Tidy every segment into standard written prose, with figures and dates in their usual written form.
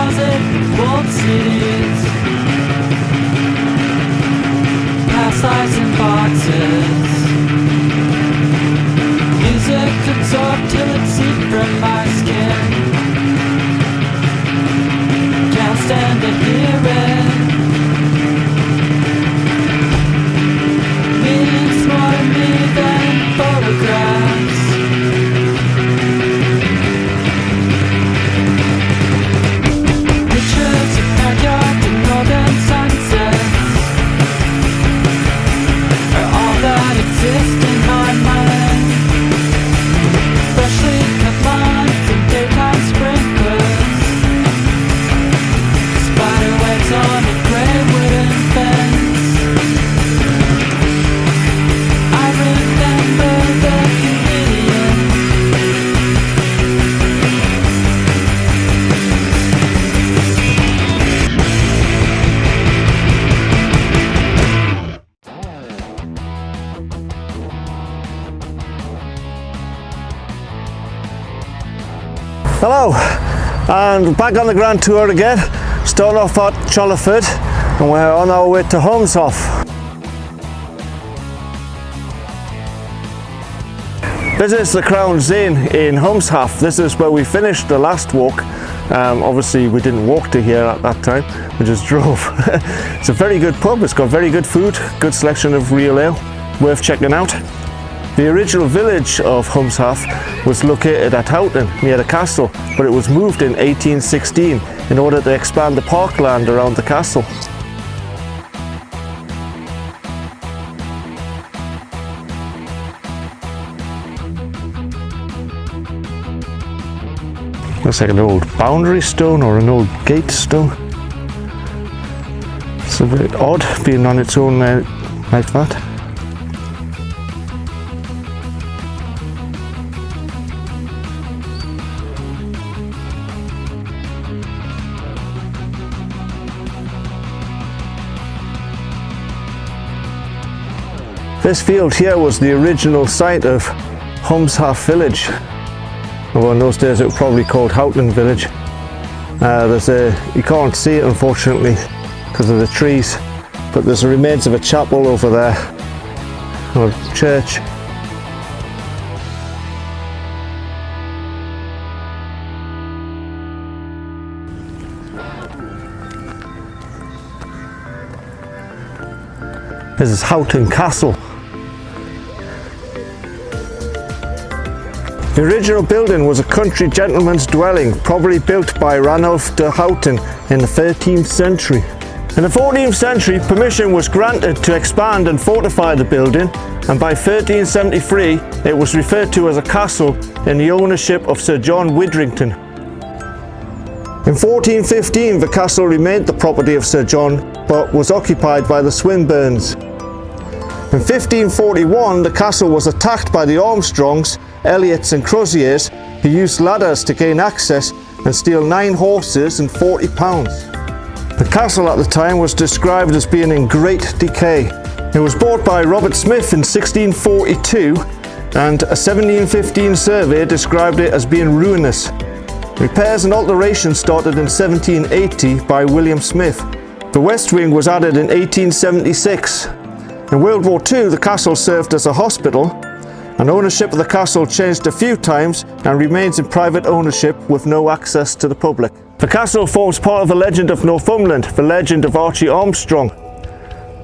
closet, walled cities, past lives in boxes. Music comes up till it's seeped from my skin. Can't stand to hear it. Means more to me than photographs. Pictures of backyard and northern sunsets are all that exist in my mind. Freshly cut lawns and daytime sprinklers, spiderwebs on a grey wooden fence. I remember the comedian. Hello, and back on the grand tour again, starting off at Chollerford, and we're on our way to Holmeshoff. This is the Crown's Inn in Holmeshoff. This is where we finished the last walk. Obviously we didn't walk to here at that time, we just drove. It's a very good pub, it's got very good food, good selection of real ale, worth checking out. The original village of Holmeshoff was located at Houghton, near the castle, but it was moved in 1816 in order to expand the parkland around the castle. Looks like an old boundary stone or an old gate stone. It's a bit odd being on its own like that. This field here was the original site of Holmeshoff village. Well, in those days it was probably called Houghton village. You can't see it unfortunately because of the trees, but there's the remains of a chapel over there, or a church. This is Houghton Castle. The original building was a country gentleman's dwelling, probably built by Ranulph de Houghton in the 13th century. In the 14th century, permission was granted to expand and fortify the building, and by 1373 it was referred to as a castle in the ownership of Sir John Widrington. In 1415 the castle remained the property of Sir John, but was occupied by the Swinburnes. In 1541 the castle was attacked by the Armstrongs, Elliots and Croziers, who used ladders to gain access and steal 9 horses and £40. The castle at the time was described as being in great decay. It was bought by Robert Smith in 1642, and a 1715 survey described it as being ruinous. Repairs and alterations started in 1780 by William Smith. The west wing was added in 1876. In World War II, the castle served as a hospital, and ownership of the castle changed a few times and remains in private ownership with no access to the public. The castle forms part of the legend of Northumberland, the legend of Archie Armstrong.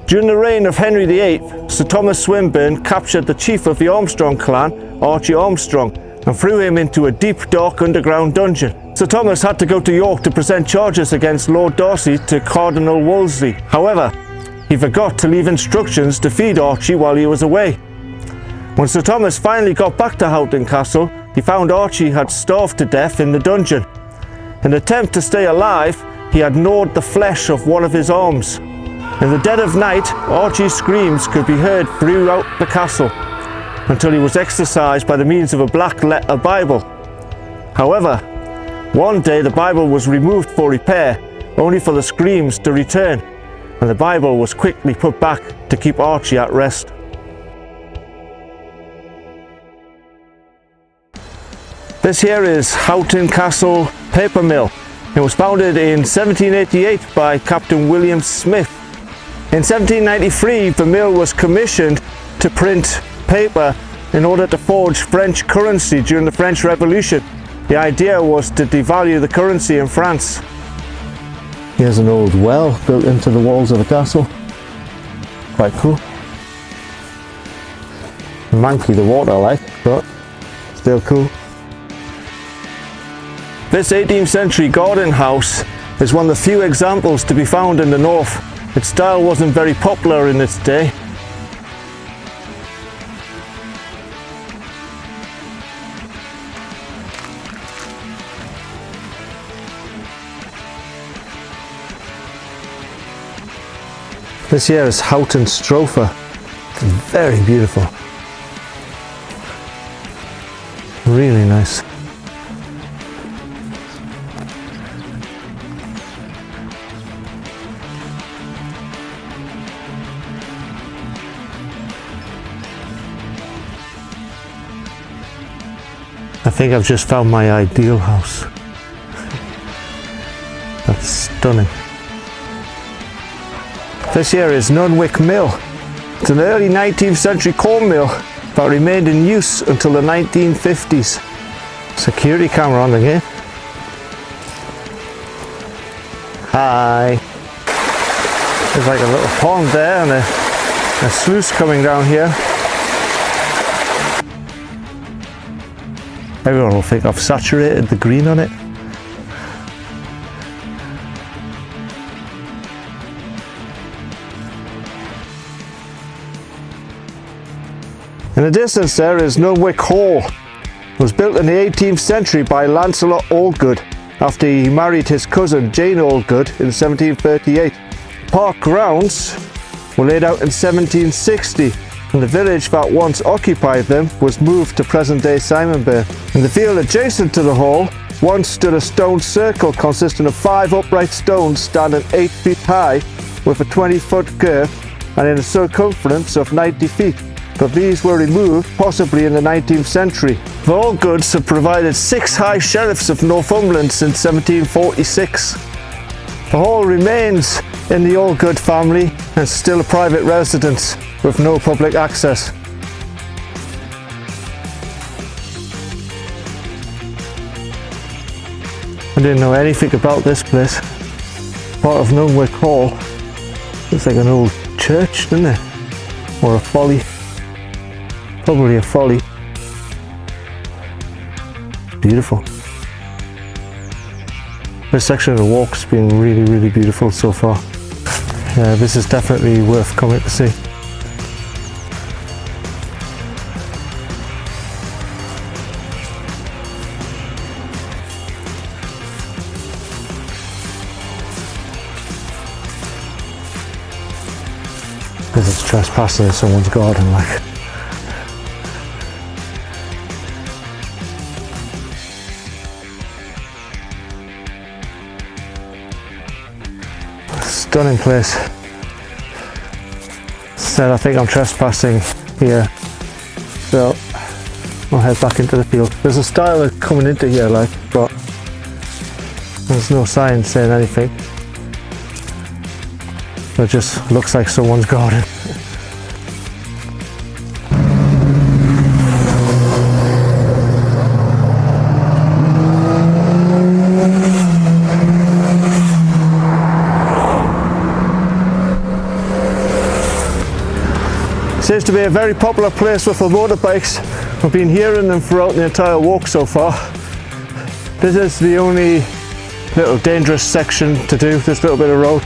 During the reign of Henry VIII, Sir Thomas Swinburne captured the chief of the Armstrong clan, Archie Armstrong, and threw him into a deep, dark underground dungeon. Sir Thomas had to go to York to present charges against Lord Darcy to Cardinal Wolsey. However, he forgot to leave instructions to feed Archie while he was away. When Sir Thomas finally got back to Houghton Castle, he found Archie had starved to death in the dungeon. In an attempt to stay alive, he had gnawed the flesh of one of his arms. In the dead of night, Archie's screams could be heard throughout the castle until he was exorcised by the means of a black letter Bible. However, one day the Bible was removed for repair, only for the screams to return, and the Bible was quickly put back to keep Archie at rest. This here is Houghton Castle paper mill. It was founded in 1788 by Captain William Smith. In 1793, the mill was commissioned to print paper in order to forge French currency during the French Revolution. The idea was to devalue the currency in France. Here's an old well built into the walls of the castle. Quite cool. Manky the water like, but still cool. This 18th century garden house is one of the few examples to be found in the north. Its style wasn't very popular in its day. This here is Houghton Stropher. It's very beautiful. Really nice. I think I've just found my ideal house. That's stunning. This here is Nunwick Mill. It's an early 19th century corn mill that remained in use until the 1950s. Security camera on again. Hi. There's like a little pond there and a sluice coming down here. Everyone will think I've saturated the green on it. In the distance there is Nunwick Hall. It was built in the 18th century by Lancelot Allgood after he married his cousin Jane Allgood in 1738. Park grounds were laid out in 1760 and the village that once occupied them was moved to present-day Simonburn. In the field adjacent to the hall once stood a stone circle consisting of 5 upright stones standing 8 feet high with a 20-foot girth and in a circumference of 90 feet. But these were removed possibly in the 19th century. The Allgoods have provided 6 high sheriffs of Northumberland since 1746. The hall remains in the Allgood family and still a private residence with no public access. I didn't know anything about this place. Part of Nunwick Hall. Looks like an old church, doesn't it? Or a folly. Probably a folly. Beautiful. This section of the walk's been really, really beautiful so far. Yeah, this is definitely worth coming to see. Because it's trespassing in someone's garden, like. Stunning place. So I think I'm trespassing here, so I'll head back into the field. There's a stile of coming into here, like, but there's no sign saying anything. It just looks like someone's garden. Seems to be a very popular place with the motorbikes. We've been hearing them throughout the entire walk so far. This is the only little dangerous section to do, this little bit of road.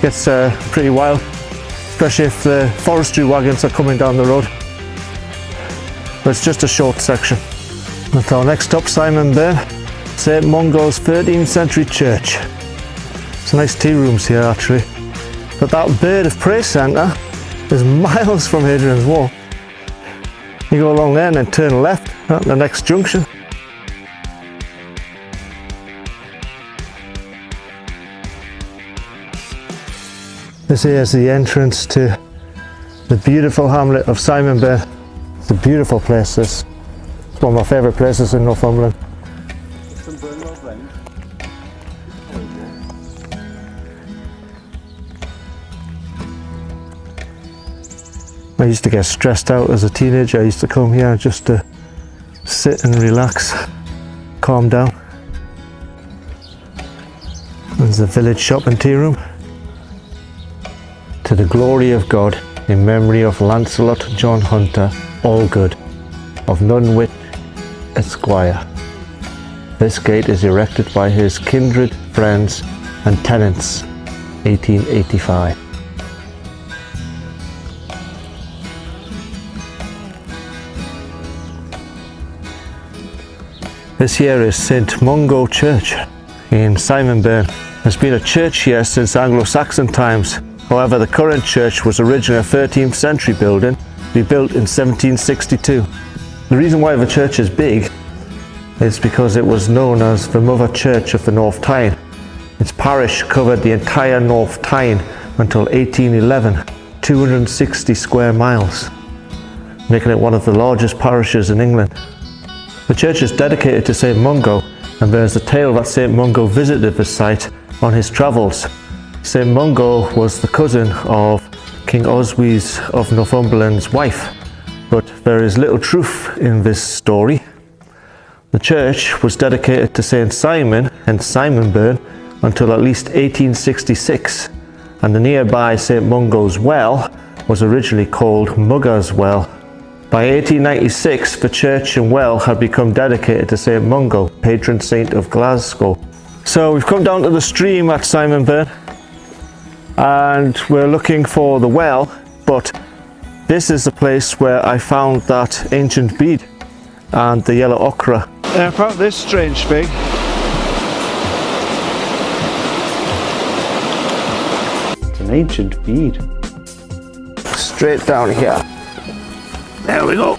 Gets pretty wild, especially if the forestry wagons are coming down the road. But it's just a short section. At our next stop, Simonburn, St Mungo's 13th century church. It's nice tea rooms here actually. But that bird of prey centre is miles from Hadrian's Wall. You go along there and then turn left at the next junction. This here is the entrance to the beautiful hamlet of Simonburn. It's a beautiful place, this. It's one of my favourite places in Northumberland. I used to get stressed out as a teenager. I used to come here just to sit and relax, calm down. There's the village shop and tea room. To the glory of God, in memory of Lancelot John Hunter, Allgood, of Nunwich, Esquire. This gate is erected by his kindred, friends and tenants, 1885. This here is St Mungo Church in Simonburn. There's been a church here since Anglo-Saxon times. However, the current church was originally a 13th century building, rebuilt in 1762. The reason why the church is big is because it was known as the Mother Church of the North Tyne. Its parish covered the entire North Tyne until 1811, 260 square miles, making it one of the largest parishes in England. The church is dedicated to St Mungo, and there's a tale that St Mungo visited the site on his travels. St Mungo was the cousin of King Oswey's of Northumberland's wife, but there is little truth in this story. The church was dedicated to St Simon and Simonburn until at least 1866, and the nearby St Mungo's Well was originally called Mugger's Well. By 1896, the church and well had become dedicated to St Mungo, patron saint of Glasgow. So we've come down to the stream at Simonburn, and we're looking for the well, but this is the place where I found that ancient bead and the yellow ochre. I found this strange thing. It's an ancient bead. Straight down here. There we go.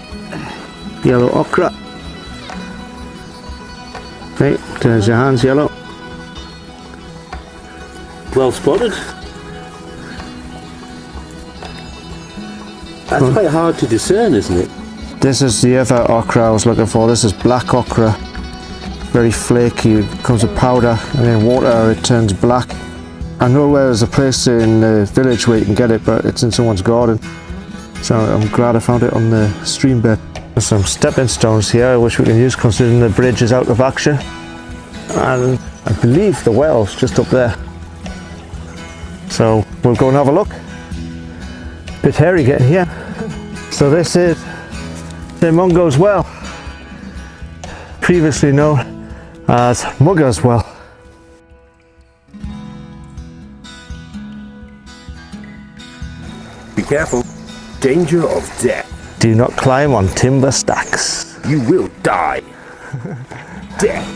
Yellow ochre. Okay, there's your hands, yellow. Well spotted. That's quite hard to discern, isn't it? This is the other ochre I was looking for. This is black ochre. Very flaky, it comes with powder, and in water it turns black. I know where there's a place in the village where you can get it, but it's in someone's garden. So I'm glad I found it on the stream bed. There's some stepping stones here which we can use considering the bridge is out of action. And I believe the well's just up there. So we'll go and have a look. Bit hairy getting here. So this is St Mungo's Well, previously known as Mugger's Well. Be careful. Danger of death. Do not climb on timber stacks. You will die. Death.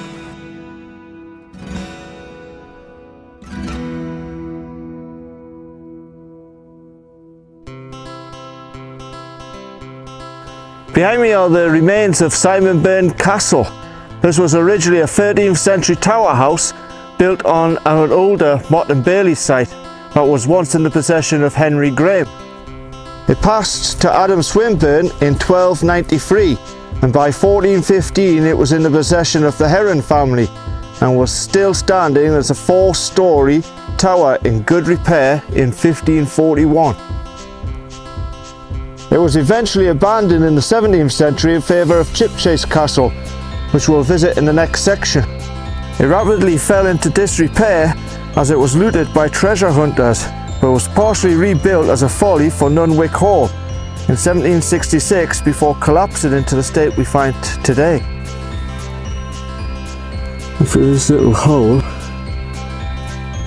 Behind me are the remains of Simonburn Castle. This was originally a 13th century tower house built on an older Mott and Bailey site that was once in the possession of Henry Graham. It passed to Adam Swinburne in 1293, and by 1415 it was in the possession of the Heron family and was still standing as a 4-storey tower in good repair in 1541. It was eventually abandoned in the 17th century in favour of Chipchase Castle, which we'll visit in the next section. It rapidly fell into disrepair as it was looted by treasure hunters, but was partially rebuilt as a folly for Nunwich Hall in 1766 before collapsing into the state we find today. And through this little hole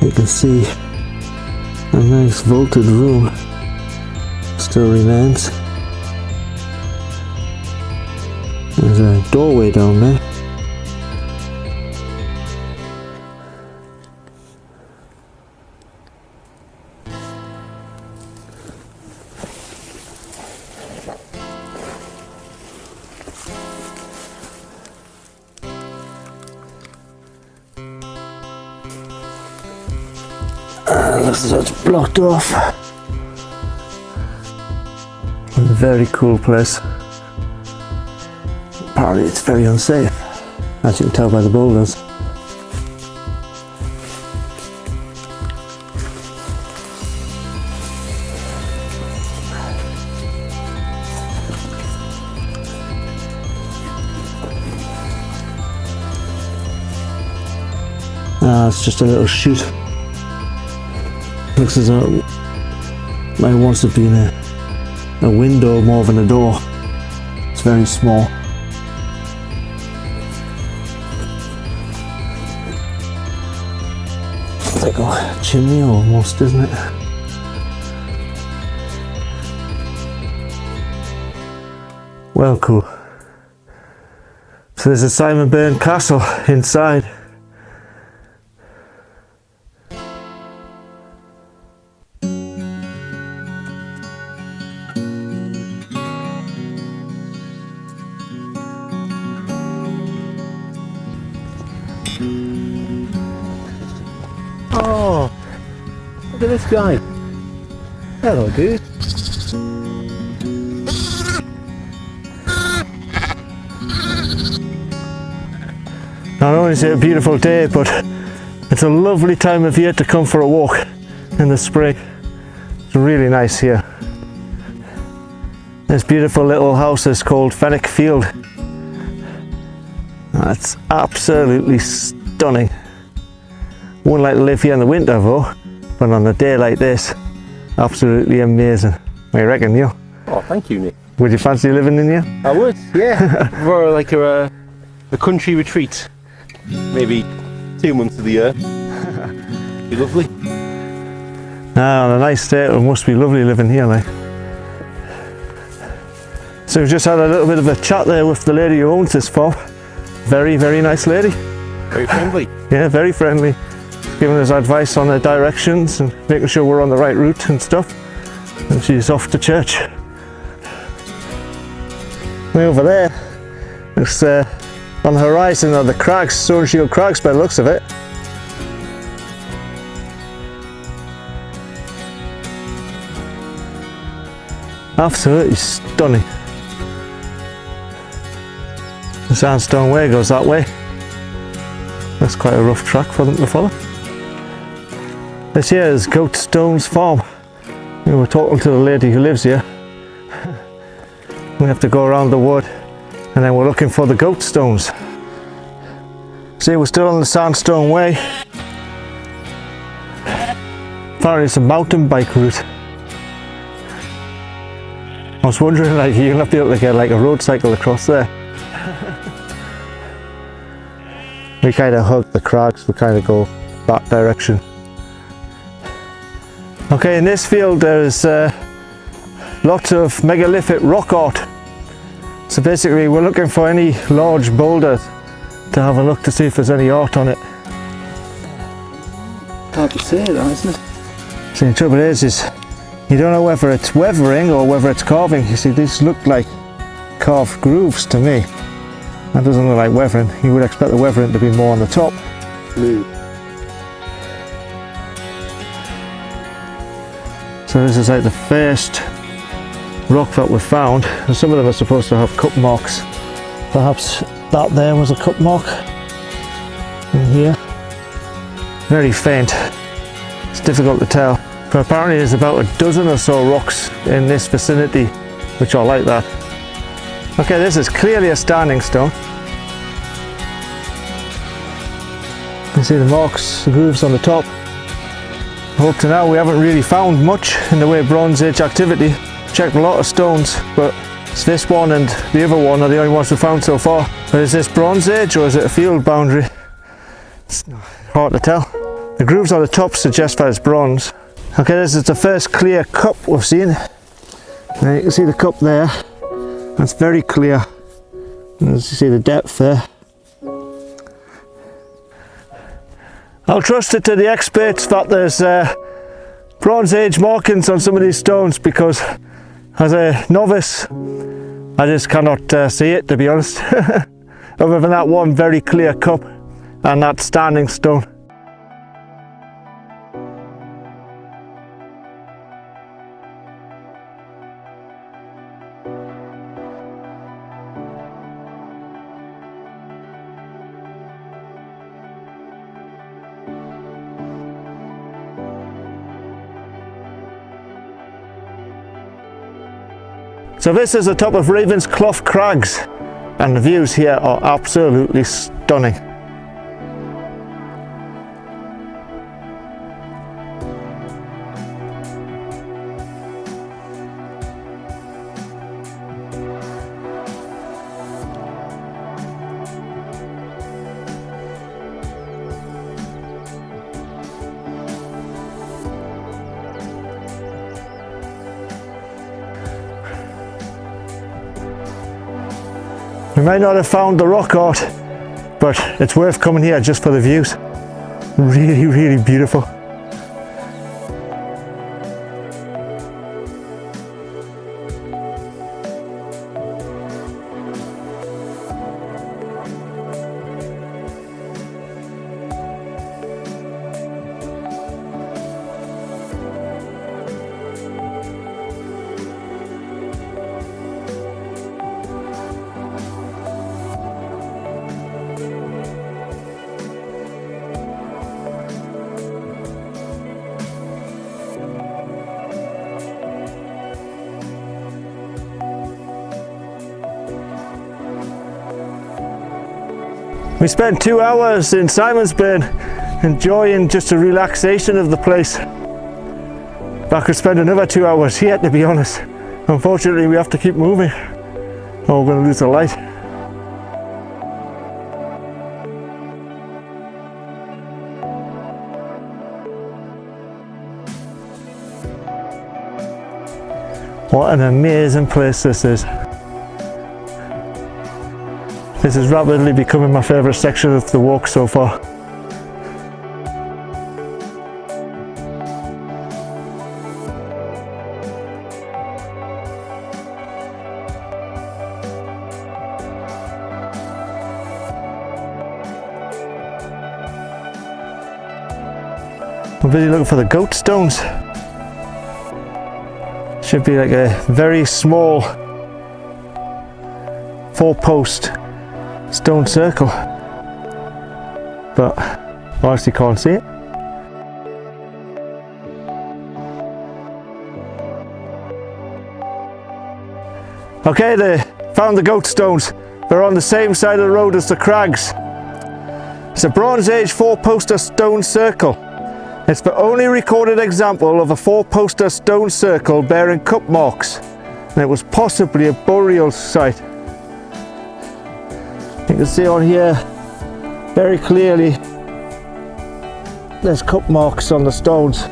you can see a nice vaulted room still remains. There's a doorway down there. Looks as though it's blocked off. A very cool place. Apparently it's very unsafe, as you can tell by the boulders. Ah, it's just a little chute. Looks as though it might once have been a window more than a door. It's very small. It's like a chimney almost, isn't it? Well, cool. So there's a Simonburn Castle inside. Oh, look at this guy. Hello, dude. Not only is it a beautiful day, but it's a lovely time of year to come for a walk in the spring. It's really nice here. This beautiful little house is called Fenwick Field. That's absolutely stunning. Wouldn't like to live here in the winter though, but on a day like this, absolutely amazing. What do you reckon, Neil? Oh, thank you, Nick. Would you fancy living in here? I would, yeah. For like a country retreat. Maybe 2 months of the year. Be lovely. Ah, on a nice day it must be lovely living here, like. So we've just had a little bit of a chat there with the lady who owns this farm. Very, very nice lady. Very friendly. Yeah, very friendly. Giving us advice on the directions and making sure we're on the right route and stuff. And she's off to church. Way over there, looks on the horizon are the crags, Ravensheugh Crags by the looks of it. Absolutely stunning. The sandstone way goes that way. That's quite a rough track for them to follow. This here is Goatstone's farm. We were talking to the lady who lives here. We have to go around the wood and then we're looking for the Goatstones. See, we're still on the sandstone way. Apparently it's a mountain bike route. I was wondering, like, you'll not be able to get like a road cycle across there. We kind of hug the crags, we kind of go that direction. Okay, in this field there's lots of megalithic rock art. So basically we're looking for any large boulder to have a look to see if there's any art on it. Hard to say that, isn't it? See, the trouble is you don't know whether it's weathering or whether it's carving. You see, these look like carved grooves to me. That doesn't look like weathering. You would expect the weathering to be more on the top. So this is like the first rock that we found, and some of them are supposed to have cup marks. Perhaps that there was a cup mark in here. Very faint. It's difficult to tell. But apparently there's about a dozen or so rocks in this vicinity which are like that. Okay, this is clearly a standing stone. You can see the marks, the grooves on the top. Up to now we haven't really found much in the way of Bronze Age activity. Checked a lot of stones, but it's this one and the other one are the only ones we found so far. But is this Bronze Age or is it a field boundary? It's hard to tell. The grooves on the top suggest that it's bronze. Okay, this is the first clear cup we've seen. Now you can see the cup there. That's very clear. And as you see the depth there. I'll trust it to the experts that there's Bronze Age markings on some of these stones, because as a novice I just cannot see it, to be honest. Other than that one very clear cup and that standing stone. So this is the top of Ravensheugh Crags, and the views here are absolutely stunning. We might not have found the rock art, but it's worth coming here just for the views. Really, really beautiful. We spent 2 hours in Simonburn enjoying just a relaxation of the place. But I could spend another 2 hours here, to be honest. Unfortunately, we have to keep moving or we're going to lose the light. What an amazing place this is. This is rapidly becoming my favourite section of the walk so far. I'm busy looking for the goat stones. Should be like a very small 4-post stone circle, but I honestly can't see it. Okay, they found the goat stones. They're on the same side of the road as the crags. It's a Bronze Age 4-poster stone circle. It's the only recorded example of a 4-poster stone circle bearing cup marks, and it was possibly a burial site. You can see on here very clearly there's cup marks on the stones.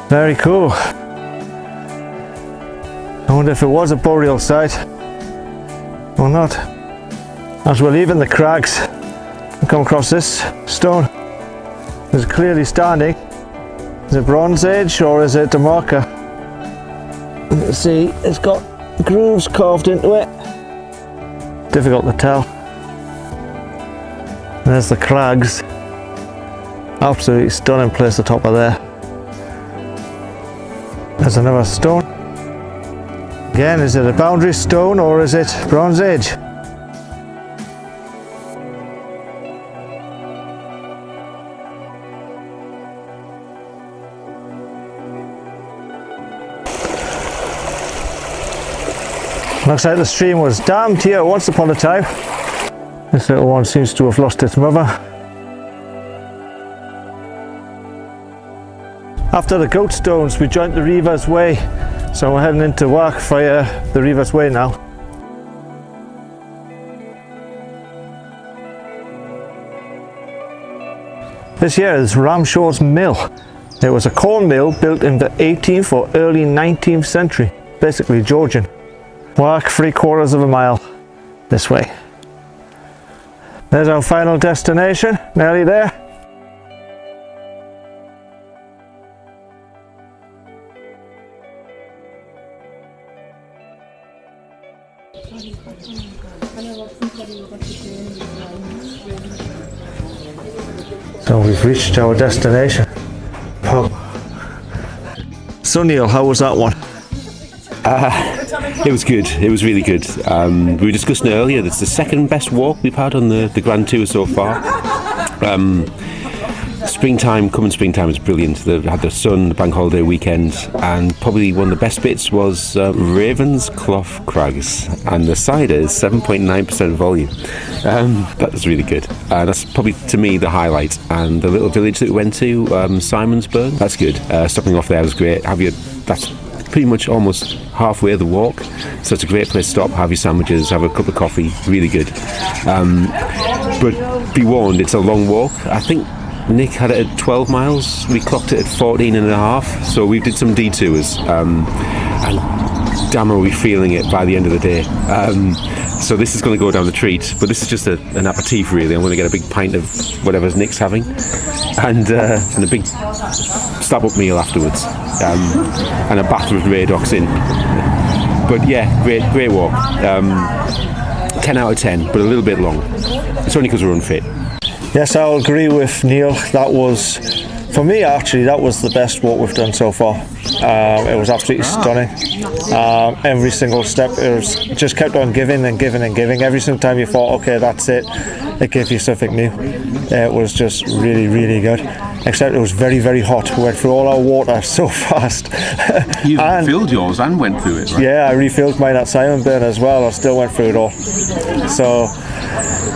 Very cool. I wonder if it was a burial site or not. As we're leaving the crags, we come across this stone. It's clearly standing. Is it Bronze Age or is it a marker? You can see it's got grooves carved into it. Difficult to tell. There's the crags. Absolutely stunning place at the top of there. There's another stone. Again, is it a boundary stone or is it Bronze Age? Looks like the stream was dammed here once upon a time. This little one seems to have lost its mother. After the goat stones, we joined the Reaver's Way, so we're heading into Wark via the Reaver's Way now. This here is Ravensheugh Mill. It was a corn mill built in the 18th or early 19th century, basically Georgian. Wark 3/4 of a mile this way. There's our final destination, nearly there. So we've reached our destination. Pub. So Neil, how was that one? It was good. It was really good. We were discussing earlier, that's the second best walk we've had on the Grand Tour so far. Springtime is brilliant. They had the sun, the bank holiday weekend, and probably one of the best bits was Ravensheugh Crags, and the cider is 7.9% volume. That was really good. That's probably, to me, the highlight. And the little village that we went to, Simonburn, that's good. Stopping off there was great. That's pretty much almost halfway of the walk, so it's a great place to stop, have your sandwiches, have a cup of coffee, really good. But be warned, it's a long walk. I think Nick had it at 12 miles. We clocked it at 14 and a half. So we did some detours. And damn, are we feeling it by the end of the day. So this is going to go down the treat, but this is just an aperitif really. I'm going to get a big pint of whatever Nick's having, and a big slap-up meal afterwards, and a bath with Radox in. But yeah, great walk. 10 out of 10, but a little bit long. It's only because we're unfit. Yes, I'll agree with Neil. That was, for me actually, that was the best walk we've done so far. It was absolutely stunning. Every single step, it was just kept on giving and giving and giving. Every single time you thought, okay, that's it, it gave you something new. It was just really, really good. Except it was very, very hot. We went through all our water so fast. You filled yours and went through it, right? Yeah, I refilled mine at Simonburn as well. I still went through it all. So,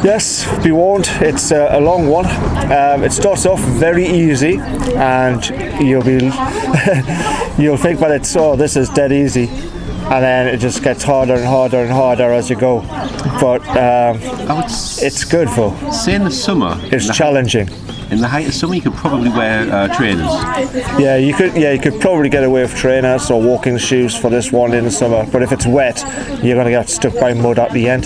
yes, be warned, it's a long one. It starts off very easy, and you'll think that it's, oh, this is dead easy, and then it just gets harder and harder and harder as you go. But it's good though. Say in the summer, it's challenging. In the height of summer, you could probably wear trainers. Yeah, you could probably get away with trainers or walking shoes for this one in the summer. But if it's wet, you're going to get stuck by mud at the end.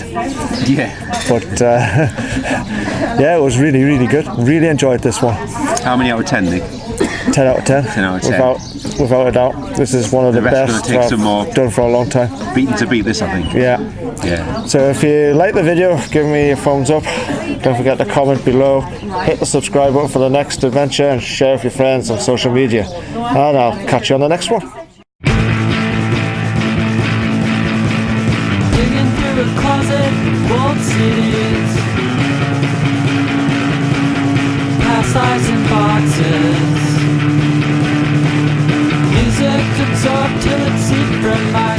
Yeah. But yeah, it was really, really good. Really enjoyed this one. How many out of 10, Nick? 10 out of 10. 10 out of 10. Without a doubt. This is one of the best take some more. I've done for a long time. Beaten to beat this, I think. Yeah. So if you like the video, give me a thumbs up. Don't forget to comment below. Hit the subscribe button for the next adventure, and share with your friends on social media. And I'll catch you on the next one. Digging through a closet, walled cities, past lives in boxes. Music absorbed till it's seen from my